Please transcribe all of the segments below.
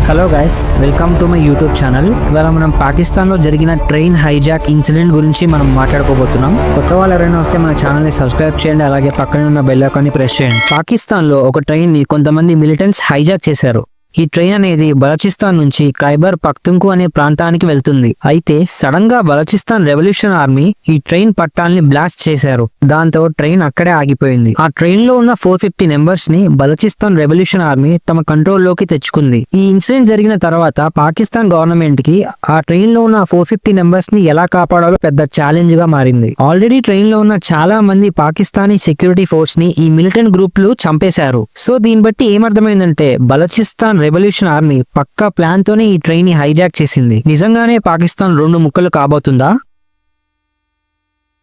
Hello guys, welcome to my YouTube channel. ఇవాళ మనం పాకిస్తాన్ లో జరిగిన ట్రైన్ హైజాక్ ఇన్సిడెంట్ గురించి మనం మాట్లాడుకోబోతున్నాం. కొత్త వాళ్ళు ఎవరైనా వస్తే మన ఛానల్ ని సబ్స్క్రైబ్ చేయండి, అలాగే పక్కనే ఉన్న బెల్ ఐకాన్ ని ప్రెస్ చేయండి. పాకిస్తాన్ లో ఒక ట్రైన్ ని కొంతమంది మిలిటెంట్స్ హైజాక్ చేశారు. ఈ ట్రైన్ అనేది బలూచిస్తాన్ నుంచి ఖైబర్ పఖ్తుంఖు అనే ప్రాంతానికి వెళ్తుంది. అయితే సడన్ గా బలూచిస్తాన్ రెవల్యూషన్ ఆర్మీ ఈ ట్రైన్ పట్టాలని బ్లాస్ట్ చేశారు. దాంతో ట్రైన్ అక్కడే ఆగిపోయింది. ఆ ట్రైన్ లో ఉన్న 450 మెంబర్స్ ని బలూచిస్తాన్ రెవల్యూషన్ ఆర్మీ తమ కంట్రోల్ లోకి తెచ్చుకుంది. ఈ ఇన్సిడెంట్ జరిగిన తర్వాత పాకిస్తాన్ గవర్నమెంట్ కి ఆ ట్రైన్ లో ఉన్న 450 మెంబర్స్ ని ఎలా కాపాడాలో పెద్ద ఛాలెంజ్ గా మారింది. ఆల్రెడీ ట్రైన్ లో ఉన్న చాలా మంది పాకిస్తానీ సెక్యూరిటీ ఫోర్స్ ని ఈ మిలిటెంట్ గ్రూప్లు చంపేశారు. సో దీన్ని బట్టి ఏమర్థమైందంటే బలూచిస్తాన్ రెవల్యూషన్ ఆర్మీ పక్కా ప్లాన్ తోనే ఈ ట్రైన్ ని హైజాక్ చేసింది. నిజంగానే పాకిస్తాన్ 2 ముక్కలు కాబోతుందా?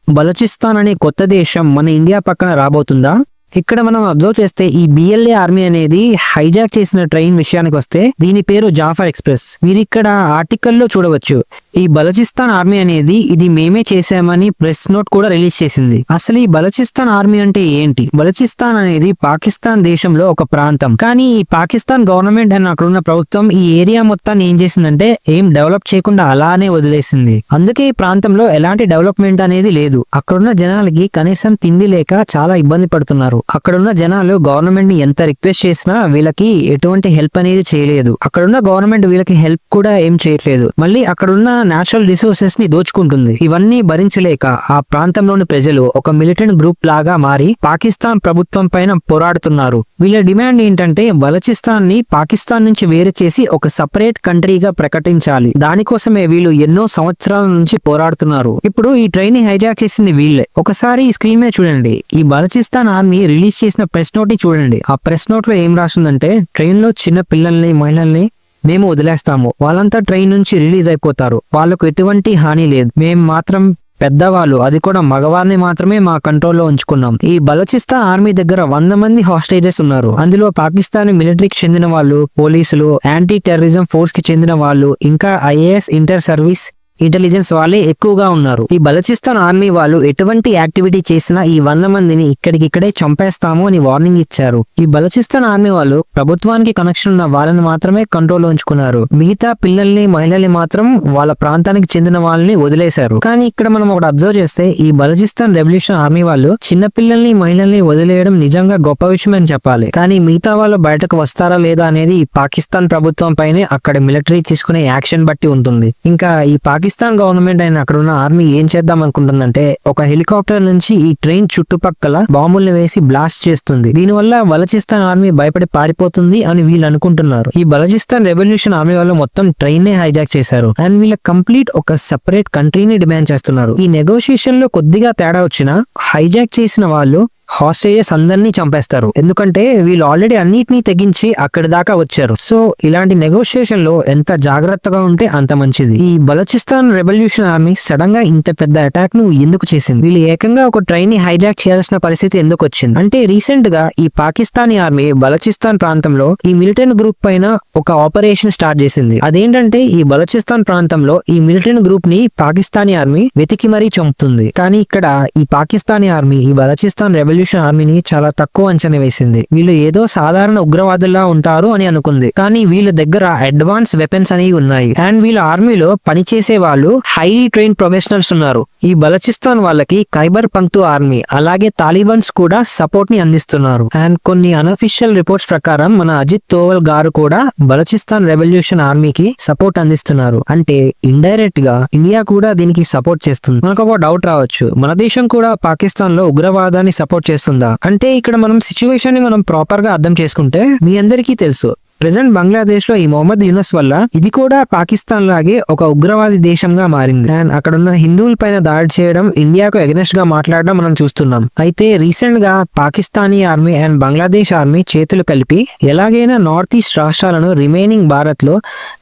బలూచిస్తాన్ అనే కొత్త దేశం మన ఇండియా పక్కన రాబోతుందా? ఇక్కడ మనం అబ్జర్వ్ చేస్తే ఈ బిఎల్ఏ ఆర్మీ అనేది హైజాక్ చేసిన ట్రైన్ విషయానికి వస్తే దీని పేరు జాఫర్ ఎక్స్ప్రెస్. మీరు ఇక్కడ ఆర్టికల్లో చూడవచ్చు, ఈ బలూచిస్తాన్ ఆర్మీ అనేది ఇది మేమే చేశామని ప్రెస్ నోట్ కూడా రిలీజ్ చేసింది. అసలు ఈ బలూచిస్తాన్ ఆర్మీ అంటే ఏంటి? బలూచిస్తాన్ అనేది పాకిస్తాన్ దేశంలో ఒక ప్రాంతం. కానీ ఈ పాకిస్తాన్ గవర్నమెంట్ అండ్ అక్కడ ఉన్న ప్రభుత్వం ఈ ఏరియా మొత్తాన్ని ఏం చేసిందంటే ఏం డెవలప్ చేయకుండా అలానే వదిలేసింది. అందుకే ఈ ప్రాంతంలో ఎలాంటి డెవలప్మెంట్ అనేది లేదు. అక్కడున్న జనాలకి కనీసం తిండి లేక చాలా ఇబ్బంది పడుతున్నారు. అక్కడున్న జనాలు గవర్నమెంట్ ని ఎంత రిక్వెస్ట్ చేసినా వీళ్ళకి ఎటువంటి హెల్ప్ అనేది చేయలేదు. అక్కడున్న గవర్నమెంట్ వీళ్ళకి హెల్ప్ కూడా ఏం చేయట్లేదు. మళ్ళీ అక్కడున్న నేచురల్ రిసోర్సెస్ ని దోచుకుంటుంది. ఇవన్నీ భరించలేక ఆ ప్రాంతంలోని ప్రజలు ఒక మిలిటెంట్ గ్రూప్ లాగా మారి పాకిస్తాన్ ప్రభుత్వం పైన పోరాడుతున్నారు. వీళ్ళ డిమాండ్ ఏంటంటే బలూచిస్తాన్ ని పాకిస్తాన్ నుంచి వేరు చేసి ఒక సపరేట్ కంట్రీగా ప్రకటించాలి. దానికోసమే వీళ్ళు ఎన్నో సంవత్సరాల నుంచి పోరాడుతున్నారు. ఇప్పుడు ఈ ట్రైన్ ని హైజాక్ చేసింది వీళ్ళే. ఒకసారి ఈ స్క్రీన్ మీద చూడండి, ఈ బలూచిస్తాన్ ఆర్మీ రిలీజ్ చేసిన ప్రెస్ నోట్ ని చూడండి. ఆ ప్రెస్ నోట్ లో ఏం రాస్తుందంటే ట్రైన్ లో చిన్న పిల్లల్ని, మహిళల్ని మేము వదిలేస్తాము. వాళ్ళంతా ట్రైన్ నుంచి రిలీజ్ అయిపోతారు. వాళ్ళకు ఎటువంటి హాని లేదు. మేము మాత్రం పెద్దవాళ్ళు, అది కూడా మగవారిని మాత్రమే మా కంట్రోల్లో ఉంచుకున్నాం. ఈ బలూచిస్తాన్ ఆర్మీ దగ్గర 100 మంది హాస్టేజెస్ ఉన్నారు. అందులో పాకిస్తాన్ మిలిటరీకి చెందిన వాళ్ళు, పోలీసులు, యాంటీ టెర్రరిజం ఫోర్స్ కి చెందిన వాళ్ళు, ఇంకా ఐఏఎస్, ఇంటర్ సర్వీస్ ఇంటెలిజెన్స్ వాళ్ళే ఎక్కువగా ఉన్నారు. ఈ బలూచిస్తాన్ ఆర్మీ వాళ్ళు ఎటువంటి యాక్టివిటీ చేసినా ఈ 100 మందిని ఇక్కడికిక్కడే చంపేస్తాము అని వార్నింగ్ ఇచ్చారు. ఈ బలూచిస్తాన్ ఆర్మీ వాళ్ళు ప్రభుత్వానికి కనెక్షన్ ఉన్న వాళ్ళని మాత్రమే కంట్రోల్లో ఉంచుకున్నారు. మిగతా పిల్లల్ని, మహిళల్ని మాత్రం వాళ్ళ ప్రాంతానికి చెందిన వాళ్ళని వదిలేశారు. కానీ ఇక్కడ మనం ఒకటి అబ్జర్వ్ చేస్తే ఈ బలూచిస్తాన్ రెవల్యూషన్ ఆర్మీ వాళ్ళు చిన్న పిల్లల్ని, మహిళల్ని వదిలేయడం నిజంగా గొప్ప విషయం అని చెప్పాలి. కానీ మిగతా వాళ్ళు బయటకు వస్తారా లేదా అనేది ఈ పాకిస్తాన్ ప్రభుత్వం పైనే అక్కడ మిలిటరీ తీసుకునే యాక్షన్ బట్టి ఉంటుంది. ఇంకా ఈ పాకిస్తాన్ గవర్నమెంట్ అయిన అక్కడ ఉన్న ఆర్మీ ఏం చేద్దాం అనుకుంటుందంటే ఒక హెలికాప్టర్ నుంచి ఈ ట్రైన్ చుట్టుపక్కల బాంబుల్ని వేసి బ్లాస్ట్ చేస్తుంది. దీనివల్ల బలూచిస్తాన్ ఆర్మీ భయపడి పారిపోతుంది అని వీళ్ళు అనుకుంటున్నారు. ఈ బలూచిస్తాన్ రెవల్యూషన్ ఆర్మీ వాళ్ళు మొత్తం ట్రైన్ నే హైజాక్ చేశారు అండ్ వీళ్ళ కంప్లీట్ ఒక సెపరేట్ కంట్రీని డిమాండ్ చేస్తున్నారు. ఈ నెగోషియేషన్ లో కొద్దిగా తేడా వచ్చినా హైజాక్ చేసిన వాళ్ళు హాస్టేజెస్ అందరినీ చంపేస్తారు. ఎందుకంటే వీళ్ళు ఆల్రెడీ అన్నిటినీ తెగించి అక్కడి దాకా వచ్చారు. సో ఇలాంటి నెగోషియేషన్ లో ఎంత జాగ్రత్తగా ఉంటే అంత మంచిది. ఈ బలూచిస్తాన్ రెవల్యూషన్ ఆర్మీ సడన్ గా ఇంత పెద్ద అటాక్ ను ఎందుకు చేసింది? వీళ్ళు ఏకంగా ఒక ట్రైన్ ని హైజాక్ చేయాల్సిన పరిస్థితి ఎందుకు వచ్చింది అంటే రీసెంట్ గా ఈ పాకిస్తానీ ఆర్మీ బలూచిస్తాన్ ప్రాంతంలో ఈ మిలిటెంట్ గ్రూప్ పైన ఒక ఆపరేషన్ స్టార్ట్ చేసింది. అదేంటంటే ఈ బలూచిస్తాన్ ప్రాంతంలో ఈ మిలిటెంట్ గ్రూప్ ని పాకిస్తానీ ఆర్మీ వెతికి మరీ చంపుతుంది. కానీ ఇక్కడ ఈ పాకిస్తానీ ఆర్మీ ఈ బలూచిస్తాన్ రెవల్యూషన్ ఆర్మీని చాలా తక్కువ అంచనా వేసింది. వీళ్ళు ఏదో సాధారణ ఉగ్రవాదుల్లా ఉంటారు అని అనుకుంది. కానీ వీళ్ళ దగ్గర అడ్వాన్స్ వెపన్స్ అనేవి ఉన్నాయి అండ్ వీళ్ళ ఆర్మీలో పనిచేసే వాళ్ళు హైలీ ట్రైన్ ప్రొఫెషనల్స్ ఉన్నారు. ఈ బలూచిస్తాన్ వాళ్ళకి ఖైబర్ పఖ్తుంఖు ఆర్మీ అలాగే తాలిబాన్స్ కూడా సపోర్ట్ ని అందిస్తున్నారు. అండ్ కొన్ని అనఫిషియల్ రిపోర్ట్స్ ప్రకారం మన అజిత్ దోవల్ గారు కూడా బలూచిస్తాన్ రెవల్యూషన్ ఆర్మీకి సపోర్ట్ అందిస్తున్నారు. అంటే ఇండైరెక్ట్ గా ఇండియా కూడా దీనికి సపోర్ట్ చేస్తుంది. మనకు ఒక డౌట్ రావచ్చు, మన దేశం కూడా పాకిస్తాన్ లో ఉగ్రవాదాన్ని సపోర్ట్ చేస్తుందా అంటే ఇక్కడ మనం సిచ్యువేషన్ ని మనం ప్రాపర్ గా అర్థం చేసుకుంటే మీ అందరికీ తెలుసు ప్రెసెంట్ బంగ్లాదేశ్ లో ఈ మొహమ్మద్ యూనస్ వల్ల ఇది కూడా పాకిస్తాన్ లాగే ఒక ఉగ్రవాది దేశంగా మారింది అండ్ అక్కడ ఉన్న హిందువుల పైన దాడి చేయడం, ఇండియాకు ఎగనెస్ట్ గా మాట్లాడడం మనం చూస్తున్నాం. అయితే రీసెంట్ గా Pakistani army and Bangladesh army చేతులు కలిపి ఎలాగైనా నార్త్ ఈస్ట్ రాష్ట్రాలను రిమైనింగ్ భారత్ లో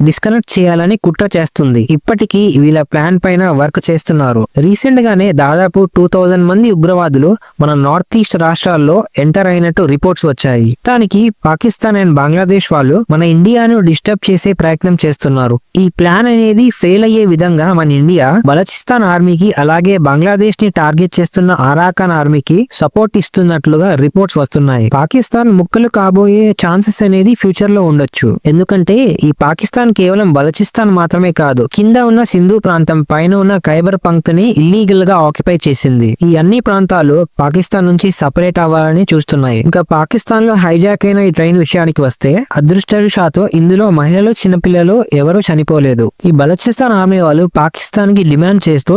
డిస్కనెక్ట్ చేయాలని కుట్ర చేస్తుంది. ఇప్పటికీ వీళ్ళ ప్లాన్ పైన వర్క్ చేస్తున్నారు. రీసెంట్ గానే దాదాపు 2000 మంది ఉగ్రవాదులు మన నార్త్ ఈస్ట్ రాష్ట్రాల్లో ఎంటర్ అయినట్టు రిపోర్ట్స్ వచ్చాయి. దానికి పాకిస్తాన్ అండ్ బంగ్లాదేశ్ వాళ్ళు వాళ్ళు మన ఇండియాను డిస్టర్బ్ చేసే ప్రయత్నం చేస్తున్నారు. ఈ ప్లాన్ అనేది ఫెయిల్ అయ్యే విధంగా మన ఇండియా బలూచిస్తాన్ ఆర్మీకి అలాగే బంగ్లాదేశ్ ని టార్గెట్ చేస్తున్న అరాకాన్ ఆర్మీకి సపోర్ట్ ఇస్తున్నట్లుగా రిపోర్ట్స్ వస్తున్నాయి. పాకిస్తాన్ ముక్కలు కాబోయే ఛాన్సెస్ అనేది ఫ్యూచర్ లో ఉండొచ్చు. ఎందుకంటే ఈ పాకిస్తాన్ కేవలం బలూచిస్తాన్ మాత్రమే కాదు, కింద ఉన్న సింధు ప్రాంతం, పైన ఉన్న ఖైబర్ పంక్తిని ఇల్లీగల్ గా ఆక్యుపై చేసింది. ఈ అన్ని ప్రాంతాలు పాకిస్తాన్ నుంచి సపరేట్ అవ్వాలని చూస్తున్నాయి. ఇంకా పాకిస్తాన్ లో హైజాక్ అయిన ఈ ట్రైన్ విషయానికి వస్తే అదృష్టవశాత్తు ఇందులో మహిళలు, చిన్నపిల్లలు ఎవరూ చనిపోలేదు. ఈ బలూచిస్తాన్ ఆర్మీ వాళ్ళు పాకిస్తాన్ కి డిమాండ్ చేస్తూ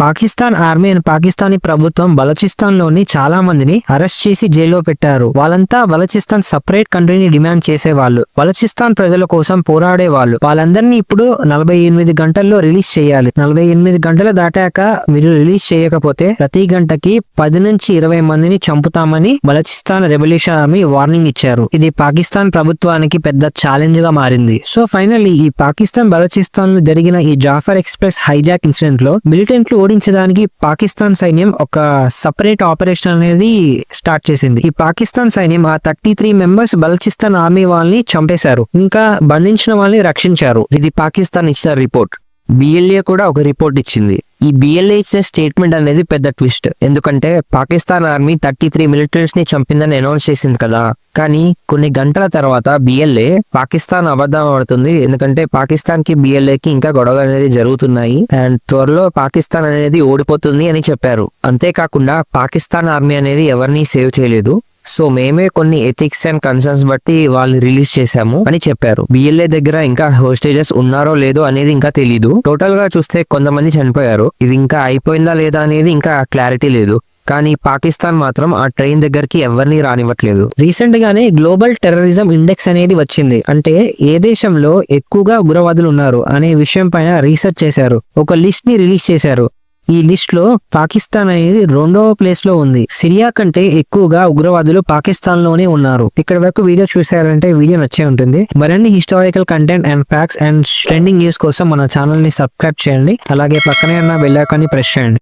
పాకిస్తాన్ ఆర్మీ అండ్ పాకిస్తానీ ప్రభుత్వం బలూచిస్తాన్ లోని చాలా మందిని అరెస్ట్ చేసి జైల్లో పెట్టారు. వాళ్ళంతా బలూచిస్తాన్ సపరేట్ కంట్రీని డిమాండ్ చేసేవాళ్ళు, బలూచిస్తాన్ ప్రజల కోసం పోరాడే వాళ్ళు. వాళ్ళందరినీ ఇప్పుడు 48 గంటల్లో రిలీజ్ చేయాలి. 48 గంటలు దాటాక మీరు రిలీజ్ చేయకపోతే ప్రతి గంటకి 10 నుంచి 20 మందిని చంపుతామని బలూచిస్తాన్ రెవల్యూషన్ ఆర్మీ వార్నింగ్ ఇచ్చారు. ఇది పాకిస్తాన్ ప్రభుత్వానికి పెద్ద ఛాలెంజ్ గా మారింది. సో ఫైనల్లీ ఈ పాకిస్తాన్ బలూచిస్తాన్ లో జరిగిన ఈ జాఫర్ ఎక్స్ప్రెస్ హైజాక్ ఇన్సిడెంట్ లో మిలిటెంట్లు ఓడించడానికి పాకిస్తాన్ సైన్యం ఒక సపరేట్ ఆపరేషన్ అనేది స్టార్ట్ చేసింది. ఈ పాకిస్తాన్ సైన్యం ఆ 33 మెంబర్స్ బలూచిస్తాన్ ఆర్మీ వాళ్ళని చంపేశారు, ఇంకా బంధించిన వాళ్ళని రక్షించారు. ఇది పాకిస్తాన్ ఇచ్చిన రిపోర్ట్. బిఎల్ఏ కూడా ఒక రిపోర్ట్ ఇచ్చింది. ఈ బిఎల్ఏ ఇచ్చిన స్టేట్మెంట్ అనేది పెద్ద ట్విస్ట్. ఎందుకంటే పాకిస్తాన్ ఆర్మీ 33 మిలిటరీస్ ని చంపిందని అనౌన్స్ చేసింది కదా, కానీ కొన్ని గంటల తర్వాత బిఎల్ఏ పాకిస్తాన్ అబద్ధం ఆడుతుంది. ఎందుకంటే పాకిస్తాన్ కి బిఎల్ఏ కి ఇంకా గొడవలు అనేది జరుగుతున్నాయి అండ్ త్వరలో పాకిస్తాన్ అనేది ఓడిపోతుంది అని చెప్పారు. అంతేకాకుండా పాకిస్తాన్ ఆర్మీ అనేది ఎవరిని సేవ్ చేయలేదు, సో మేమే కొన్ని ఎథిక్స్ అండ్ కన్సర్న్స్ బట్టి వాళ్ళు రిలీజ్ చేశాము అని చెప్పారు. బిఎల్ఏ దగ్గర ఇంకా హోస్టేజెస్ ఉన్నారో లేదో అనేది ఇంకా తెలీదు. టోటల్ గా చూస్తే కొంతమంది చనిపోయారు. ఇది ఇంకా అయిపోయిందా లేదా అనేది ఇంకా క్లారిటీ లేదు. కానీ పాకిస్తాన్ మాత్రం ఆ ట్రైన్ దగ్గరికి ఎవరిని రానివ్వట్లేదు. రీసెంట్ గానే గ్లోబల్ టెర్రరిజం ఇండెక్స్ అనేది వచ్చింది. అంటే ఏ దేశంలో ఎక్కువగా ఉగ్రవాదులు ఉన్నారు అనే విషయం పైన రీసెర్చ్ చేశారు. ఒక లిస్ట్ ని రిలీజ్ చేశారు. ఈ లిస్ట్ లో పాకిస్తాన్ అనేది 2వ ప్లేస్ లో ఉంది. సిరియా కంటే ఎక్కువగా ఉగ్రవాదులు పాకిస్తాన్ లోనే ఉన్నారు. ఇక్కడ వరకు వీడియో చూసారంటే వీడియో నచ్చే ఉంటుంది. మరిన్ని historical content and facts and trending news కోసం మన ఛానల్ ని సబ్స్క్రైబ్ చేయండి. అలాగే పక్కనే ఉన్న బెల్ ఐకాన్ ని ప్రెస్ చేయండి.